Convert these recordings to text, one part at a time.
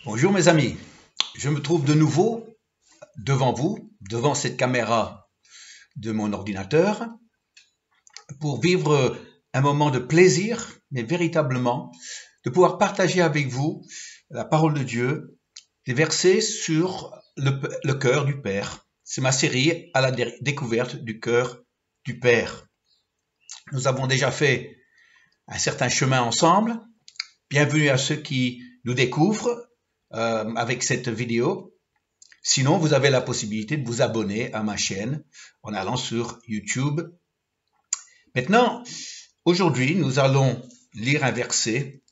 Bonjour mes amis, je me trouve de nouveau devant vous, devant cette caméra de mon ordinateur, pour vivre un moment de plaisir, mais véritablement, de pouvoir partager avec vous la parole de Dieu, des versets sur le cœur du Père. C'est ma série à la découverte du cœur du Père. Nous avons déjà fait un certain chemin ensemble. Bienvenue à ceux qui nous découvrent avec cette vidéo. Sinon, vous avez la possibilité de vous abonner à ma chaîne en allant sur YouTube. Maintenant, aujourd'hui, nous allons lire un verset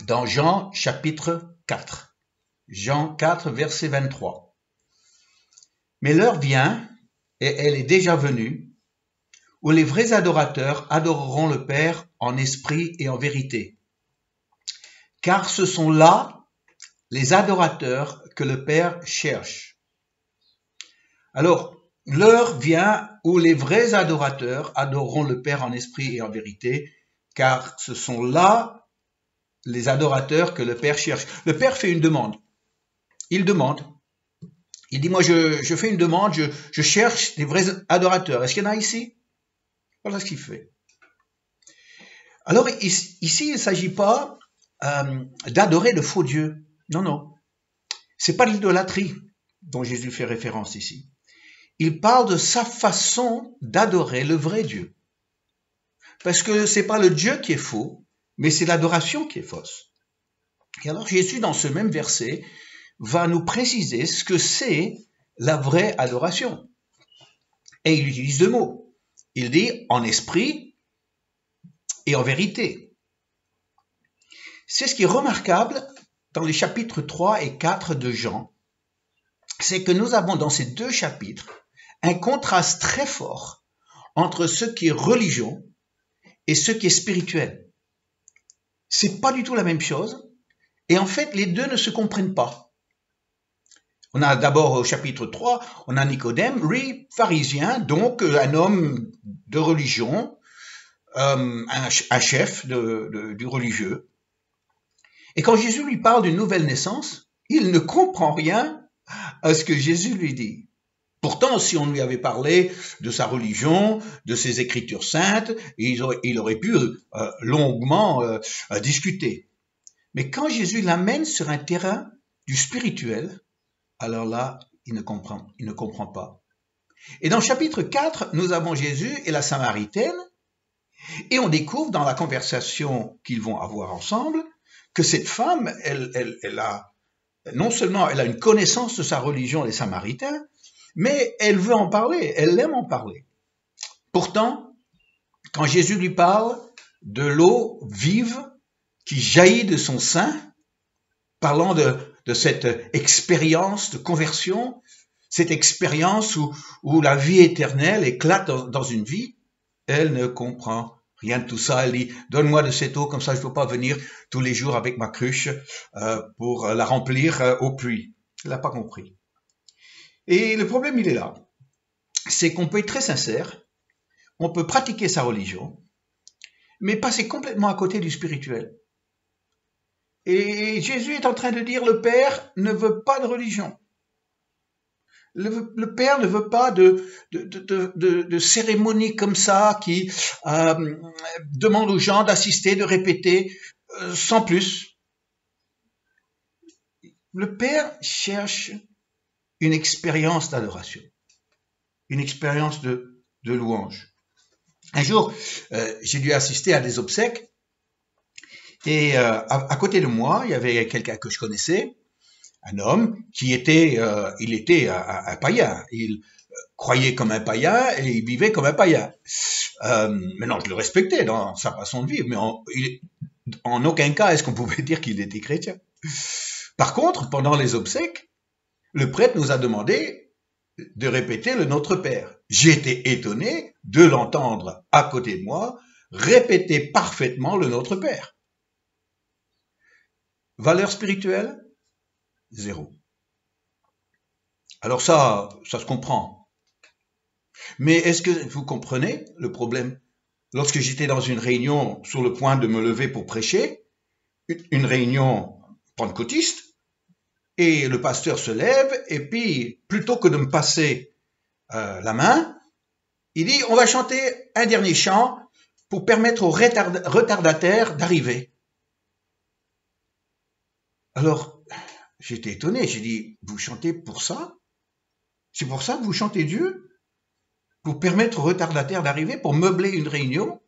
dans Jean chapitre 4. Jean 4, verset 23. Mais l'heure vient, et elle est déjà venue, où les vrais adorateurs adoreront le Père en esprit et en vérité. Car ce sont là les adorateurs que le Père cherche. Alors, l'heure vient où les vrais adorateurs adoreront le Père en esprit et en vérité, car ce sont là les adorateurs que le Père cherche. Le Père fait une demande. Il demande. Il dit, moi je fais une demande, je cherche des vrais adorateurs. Est-ce qu'il y en a ici? Voilà ce qu'il fait. Alors ici, il ne s'agit pas d'adorer de faux dieux. Non, non. C'est pas l'idolâtrie dont Jésus fait référence ici. Il parle de sa façon d'adorer le vrai Dieu. Parce que c'est pas le Dieu qui est faux, mais c'est l'adoration qui est fausse. Et alors Jésus, dans ce même verset, va nous préciser ce que c'est la vraie adoration. Et il utilise deux mots. Il dit en esprit et en vérité. C'est ce qui est remarquable dans les chapitres 3 et 4 de Jean, c'est que nous avons dans ces deux chapitres un contraste très fort entre ce qui est religion et ce qui est spirituel. C'est pas du tout la même chose, et en fait, les deux ne se comprennent pas. On a d'abord au chapitre 3, on a Nicodème, lui, pharisien, donc un homme de religion, un chef du religieux. Et quand Jésus lui parle d'une nouvelle naissance, il ne comprend rien à ce que Jésus lui dit. Pourtant, si on lui avait parlé de sa religion, de ses écritures saintes, il aurait pu longuement discuter. Mais quand Jésus l'amène sur un terrain du spirituel, alors là, il ne comprend pas. Et dans le chapitre 4, nous avons Jésus et la Samaritaine, et on découvre dans la conversation qu'ils vont avoir ensemble que cette femme, elle a non seulement elle a une connaissance de sa religion, les Samaritains, mais elle veut en parler, elle aime en parler. Pourtant, quand Jésus lui parle de l'eau vive qui jaillit de son sein, parlant de cette expérience de conversion, cette expérience où la vie éternelle éclate dans une vie, elle ne comprend rien de tout ça. Elle dit, donne-moi de cette eau, comme ça je ne peux pas venir tous les jours avec ma cruche pour la remplir au puits. Elle n'a pas compris. Et le problème, il est là. C'est qu'on peut être très sincère, on peut pratiquer sa religion, mais passer complètement à côté du spirituel. Et Jésus est en train de dire, le Père ne veut pas de religion. Le Père ne veut pas de cérémonie comme ça qui demande aux gens d'assister, de répéter, sans plus. Le Père cherche une expérience d'adoration, une expérience de louange. Un jour, j'ai dû assister à des obsèques et à côté de moi, il y avait quelqu'un que je connaissais, un homme qui était, il était un païen. Il croyait comme un païen et il vivait comme un païen. Maintenant, je le respectais dans sa façon de vivre, mais en aucun cas est-ce qu'on pouvait dire qu'il était chrétien. Par contre, pendant les obsèques, le prêtre nous a demandé de répéter le Notre Père. J'ai été étonné de l'entendre à côté de moi répéter parfaitement le Notre Père. Valeur spirituelle? Zéro. Alors ça se comprend. Mais est-ce que vous comprenez le problème? Lorsque j'étais dans une réunion sur le point de me lever pour prêcher, une réunion pentecôtiste, Et le pasteur se lève, et puis, plutôt que de me passer la main, il dit, on va chanter un dernier chant pour permettre aux retardataires d'arriver. Alors, j'étais étonné, j'ai dit, vous chantez pour ça? C'est pour ça que vous chantez Dieu? Pour permettre aux retardataires d'arriver, pour meubler une réunion?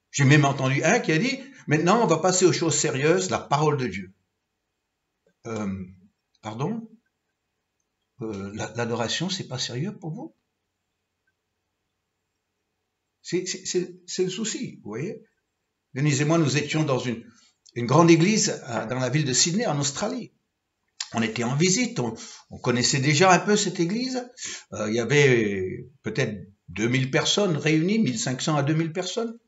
J'ai même entendu un qui a dit, maintenant on va passer aux choses sérieuses, la parole de Dieu. Pardon? L'adoration, c'est pas sérieux pour vous? C'est le souci, vous voyez. Denise et moi, nous étions dans une grande église dans la ville de Sydney, en Australie. On était en visite, on connaissait déjà un peu cette église. Il y avait peut-être 2000 personnes réunies, 1500 à 2000 personnes.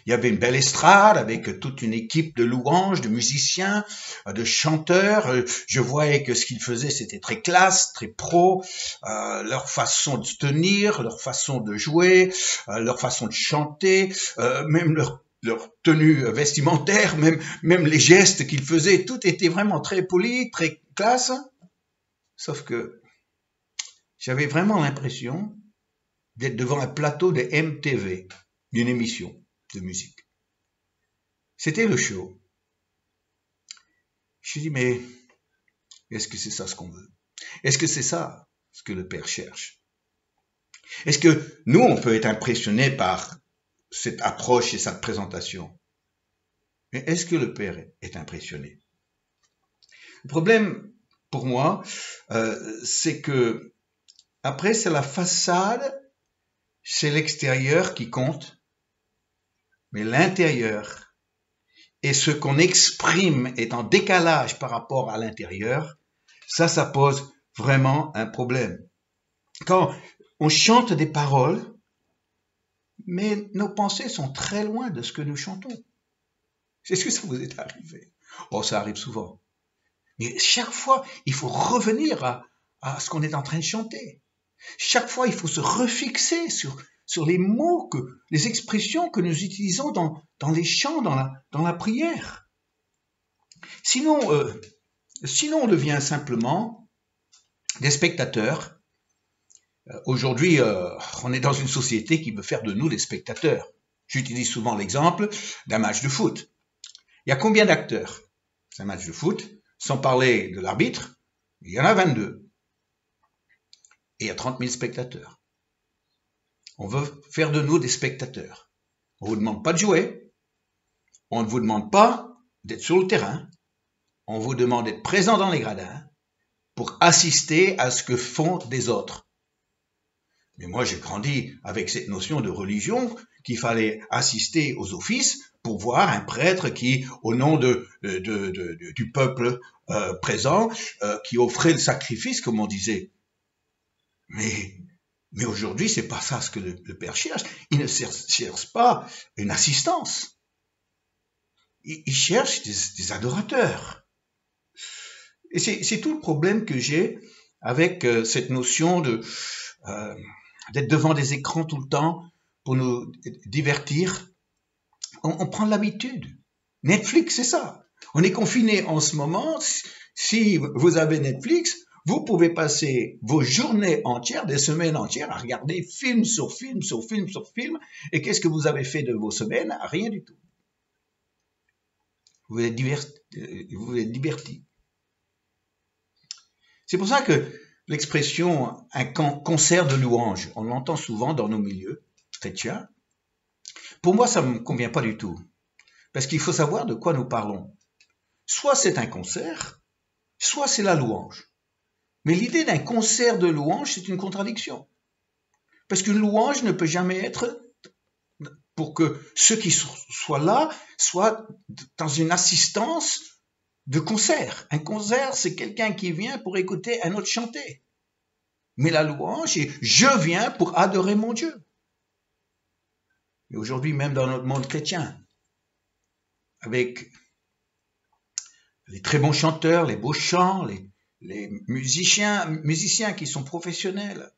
Il y avait une belle estrade avec toute une équipe de louanges, de musiciens, de chanteurs. Je voyais que ce qu'ils faisaient, c'était très classe, très pro. Leur façon de se tenir, leur façon de jouer, leur façon de chanter, même leur tenue vestimentaire, même les gestes qu'ils faisaient, tout était vraiment très poli, très classe. Sauf que j'avais vraiment l'impression d'être devant un plateau de MTV, d'une émission de musique. C'était le show. Je me dis, mais est-ce que c'est ça ce qu'on veut? Est-ce que c'est ça ce que le Père cherche? Est-ce que nous, on peut être impressionnés par cette approche et cette présentation? Mais est-ce que le Père est impressionné? Le problème, pour moi, c'est que après, c'est la façade, c'est l'extérieur qui compte. Mais l'intérieur et ce qu'on exprime est en décalage par rapport à l'intérieur, ça pose vraiment un problème. Quand on chante des paroles, mais nos pensées sont très loin de ce que nous chantons. Est-ce que ça vous est arrivé? Oh, ça arrive souvent. Mais chaque fois, il faut revenir à ce qu'on est en train de chanter. Chaque fois, il faut se refixer sur les mots, les expressions que nous utilisons dans les chants, dans la prière. Sinon, on devient simplement des spectateurs. Aujourd'hui, on est dans une société qui veut faire de nous des spectateurs. J'utilise souvent l'exemple d'un match de foot. Il y a combien d'acteurs? C'est un match de foot. Sans parler de l'arbitre, il y en a 22. Et il y a 30 000 spectateurs. On veut faire de nous des spectateurs. On ne vous demande pas de jouer. On ne vous demande pas d'être sur le terrain. On vous demande d'être présent dans les gradins pour assister à ce que font des autres. Mais moi, j'ai grandi avec cette notion de religion qu'il fallait assister aux offices pour voir un prêtre qui, au nom du peuple présent, qui offrait le sacrifice, comme on disait. Mais aujourd'hui, c'est pas ça ce que le Père cherche. Il ne cherche pas une assistance. Il cherche des adorateurs. Et c'est tout le problème que j'ai avec cette notion d'être devant des écrans tout le temps pour nous divertir. On prend l'habitude. Netflix, c'est ça. On est confiné en ce moment. Si vous avez Netflix, vous pouvez passer vos journées entières, des semaines entières à regarder film sur film, sur film, sur film. Et qu'est-ce que vous avez fait de vos semaines? Rien du tout. Vous êtes divertis. C'est pour ça que l'expression un concert de louanges, on l'entend souvent dans nos milieux chrétiens. Pour moi, ça ne me convient pas du tout. Parce qu'il faut savoir de quoi nous parlons. Soit c'est un concert, soit c'est la louange. Mais l'idée d'un concert de louange, c'est une contradiction. Parce qu'une louange ne peut jamais être pour que ceux qui soient là soient dans une assistance de concert. Un concert, c'est quelqu'un qui vient pour écouter un autre chanter. Mais la louange, c'est je viens pour adorer mon Dieu. Et aujourd'hui, même dans notre monde chrétien, avec les très bons chanteurs, les beaux chants, les musiciens qui sont professionnels,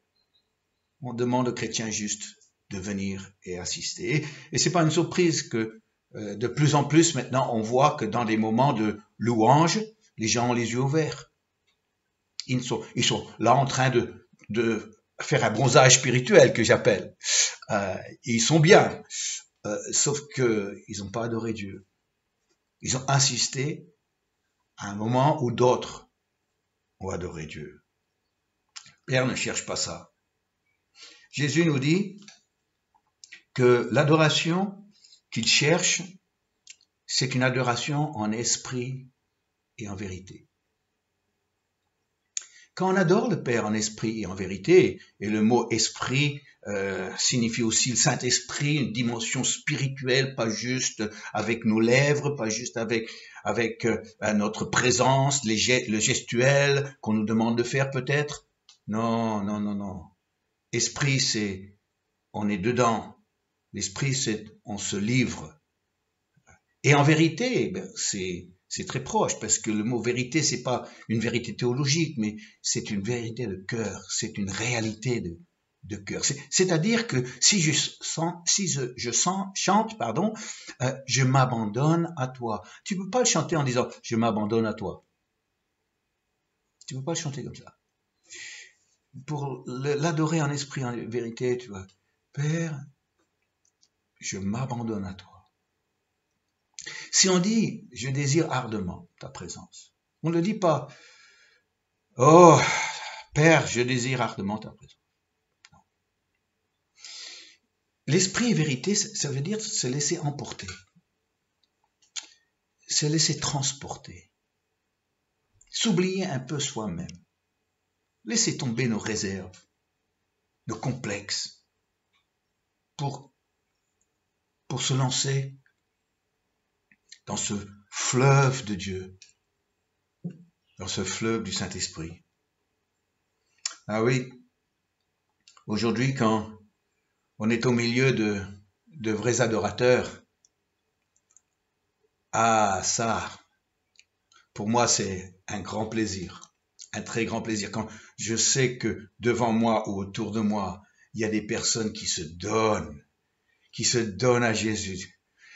on demande aux chrétiens juste de venir et assister. Et c'est pas une surprise que de plus en plus maintenant on voit que dans des moments de louange, Les gens ont les yeux ouverts. Ils sont là en train de faire un bronzage spirituel que j'appelle. Ils sont bien, sauf qu'ils n'ont pas adoré Dieu. Ils ont insisté à un moment où d'autres ont adoré Dieu. Père ne cherche pas ça. Jésus nous dit que l'adoration qu'il cherche, c'est une adoration en esprit et en vérité. Quand on adore le Père en esprit et en vérité, et le mot esprit signifie aussi le Saint-Esprit, une dimension spirituelle, pas juste avec nos lèvres, pas juste avec notre présence, le gestuel qu'on nous demande de faire peut-être. Non, non, non, non. Esprit, c'est on est dedans. L'esprit, c'est on se livre. Et en vérité, c'est très proche, parce que le mot vérité, c'est pas une vérité théologique, mais c'est une vérité de cœur, c'est une réalité de cœur. C'est-à-dire que si je chante, je m'abandonne à toi. Tu peux pas le chanter en disant je m'abandonne à toi. Tu peux pas le chanter comme ça. Pour l'adorer en esprit, en vérité, tu vois, Père, je m'abandonne à toi. Si on dit « je désire ardemment ta présence », on ne le dit pas « oh, Père, je désire ardemment ta présence ». L'esprit et vérité, ça veut dire se laisser emporter, se laisser transporter, s'oublier un peu soi-même, laisser tomber nos réserves, nos complexes, pour se lancer dans ce fleuve de Dieu, dans ce fleuve du Saint-Esprit. Ah oui, aujourd'hui, quand on est au milieu de vrais adorateurs, ah ça, pour moi c'est un grand plaisir, un très grand plaisir. Quand je sais que devant moi ou autour de moi, il y a des personnes qui se donnent à Jésus,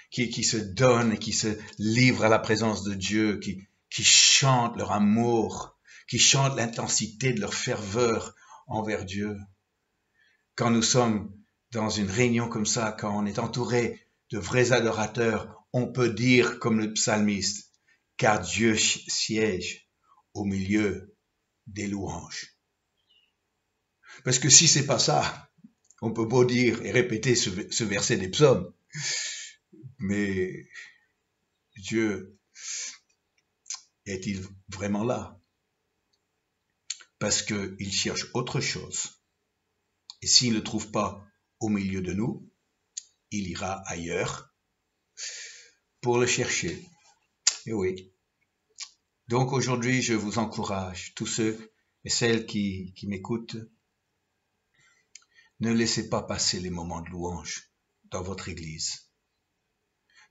qui se donnent et qui se livrent à la présence de Dieu, qui chantent leur amour, qui chantent l'intensité de leur ferveur envers Dieu. Quand nous sommes dans une réunion comme ça, quand on est entouré de vrais adorateurs, on peut dire comme le psalmiste, car Dieu siège au milieu des louanges. Parce que si c'est pas ça, on peut beau dire et répéter ce verset des psaumes, mais Dieu est-il vraiment là? Parce qu'il cherche autre chose. Et s'il ne le trouve pas au milieu de nous, il ira ailleurs pour le chercher. Et oui. Donc aujourd'hui, je vous encourage, tous ceux et celles qui m'écoutent, ne laissez pas passer les moments de louange dans votre église.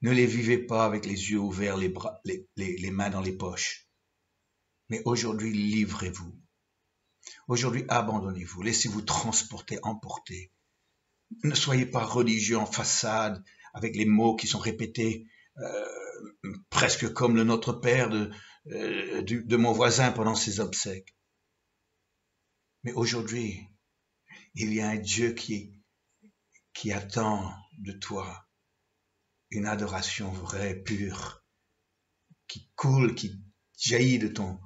Ne les vivez pas avec les yeux ouverts, les mains dans les poches. Mais aujourd'hui, livrez-vous. Aujourd'hui, abandonnez-vous. Laissez-vous transporter, emporter. Ne soyez pas religieux en façade, avec les mots qui sont répétés, presque comme le Notre Père de mon voisin pendant ses obsèques. Mais aujourd'hui, il y a un Dieu qui attend de toi une adoration vraie, pure, qui coule, qui jaillit de ton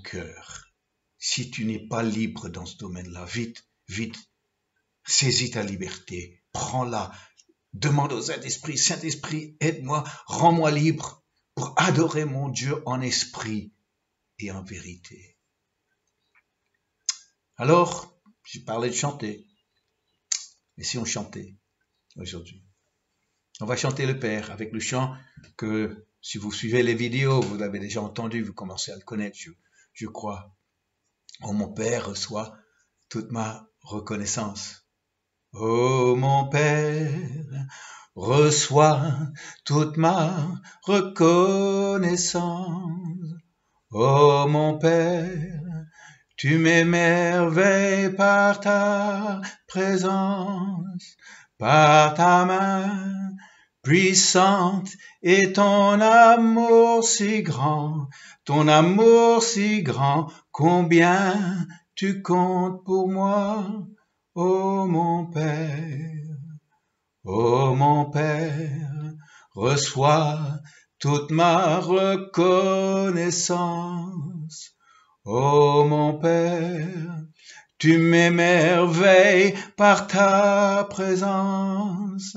cœur. Si tu n'es pas libre dans ce domaine-là, vite, saisis ta liberté, prends-la, demande au Saint-Esprit, Saint-Esprit, aide-moi, rends-moi libre pour adorer mon Dieu en esprit et en vérité. Alors, j'ai parlé de chanter. Et si on chantait aujourd'hui? On va chanter le Père avec le chant que, si vous suivez les vidéos, vous l'avez déjà entendu, vous commencez à le connaître, je crois. Oh, mon Père, reçois toute ma reconnaissance. Oh, mon Père, reçois toute ma reconnaissance. Oh, mon Père, tu m'émerveilles par ta présence, par ta main Puissante est ton amour si grand, combien tu comptes pour moi, ô mon Père. Ô mon Père, reçois toute ma reconnaissance. Ô mon Père, tu m'émerveilles par ta présence.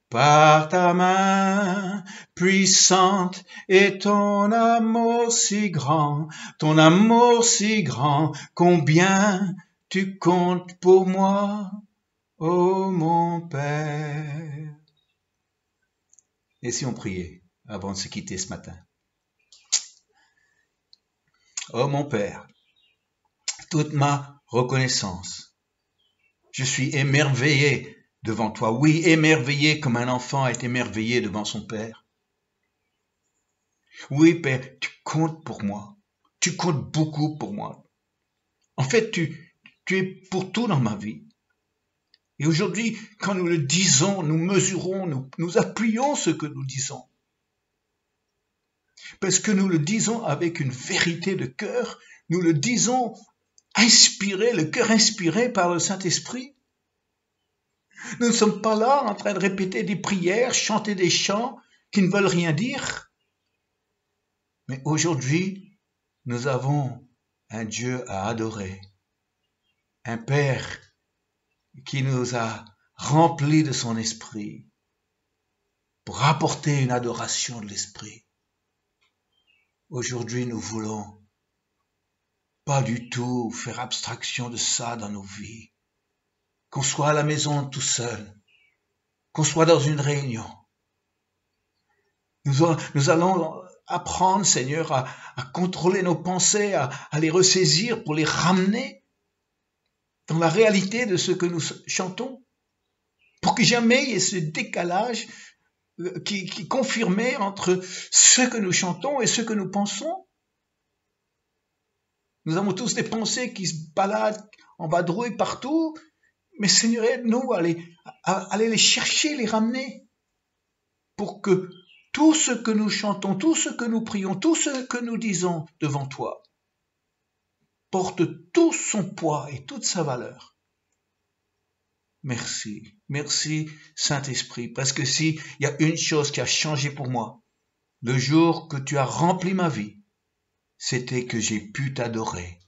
Par ta main puissante et ton amour si grand, combien tu comptes pour moi, ô mon Père. Et si on priait avant de se quitter ce matin? Ô mon Père, toute ma reconnaissance, je suis émerveillé devant toi. Oui, émerveillé comme un enfant est émerveillé devant son Père. Oui, Père, tu comptes pour moi. Tu comptes beaucoup pour moi. En fait, tu es pour tout dans ma vie. Et aujourd'hui, quand nous le disons, nous mesurons, nous appuyons ce que nous disons. Parce que nous le disons avec une vérité de cœur, nous le disons inspiré, le cœur inspiré par le Saint-Esprit. Nous ne sommes pas là en train de répéter des prières, chanter des chants qui ne veulent rien dire. Mais aujourd'hui, nous avons un Dieu à adorer, un Père qui nous a remplis de son esprit pour apporter une adoration de l'esprit. Aujourd'hui, nous voulons pas du tout faire abstraction de ça dans nos vies. Qu'on soit à la maison tout seul, qu'on soit dans une réunion. Nous allons apprendre, Seigneur, à contrôler nos pensées, à les ressaisir pour les ramener dans la réalité de ce que nous chantons, pour que jamais il y ait ce décalage qui est confirmé entre ce que nous chantons et ce que nous pensons. Nous avons tous des pensées qui se baladent en vadrouille partout, mais Seigneur, aide-nous à aller les chercher, les ramener, pour que tout ce que nous chantons, tout ce que nous prions, tout ce que nous disons devant toi, porte tout son poids et toute sa valeur. Merci, merci Saint-Esprit, parce que s'il y a une chose qui a changé pour moi, le jour que tu as rempli ma vie, c'était que j'ai pu t'adorer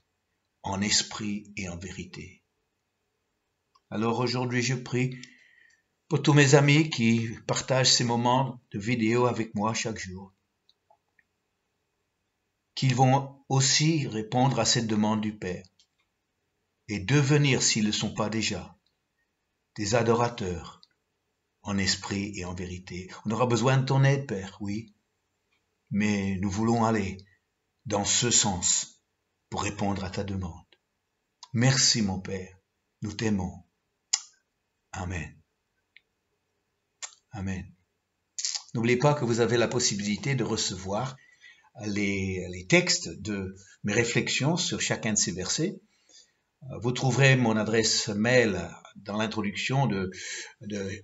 en esprit et en vérité. Alors aujourd'hui, je prie pour tous mes amis qui partagent ces moments de vidéo avec moi chaque jour, qu'ils vont aussi répondre à cette demande du Père et devenir, s'ils ne le sont pas déjà, des adorateurs en esprit et en vérité. On aura besoin de ton aide, Père, oui, mais nous voulons aller dans ce sens pour répondre à ta demande. Merci, mon Père, nous t'aimons. Amen. Amen. N'oubliez pas que vous avez la possibilité de recevoir les textes de mes réflexions sur chacun de ces versets. Vous trouverez mon adresse mail dans l'introduction de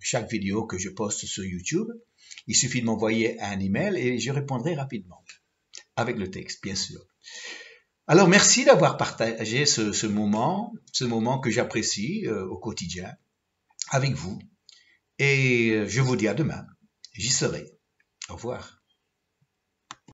chaque vidéo que je poste sur YouTube. Il suffit de m'envoyer un email et je répondrai rapidement, avec le texte, bien sûr. Alors, merci d'avoir partagé ce moment que j'apprécie au quotidien avec vous. Et je vous dis à demain. J'y serai. Au revoir.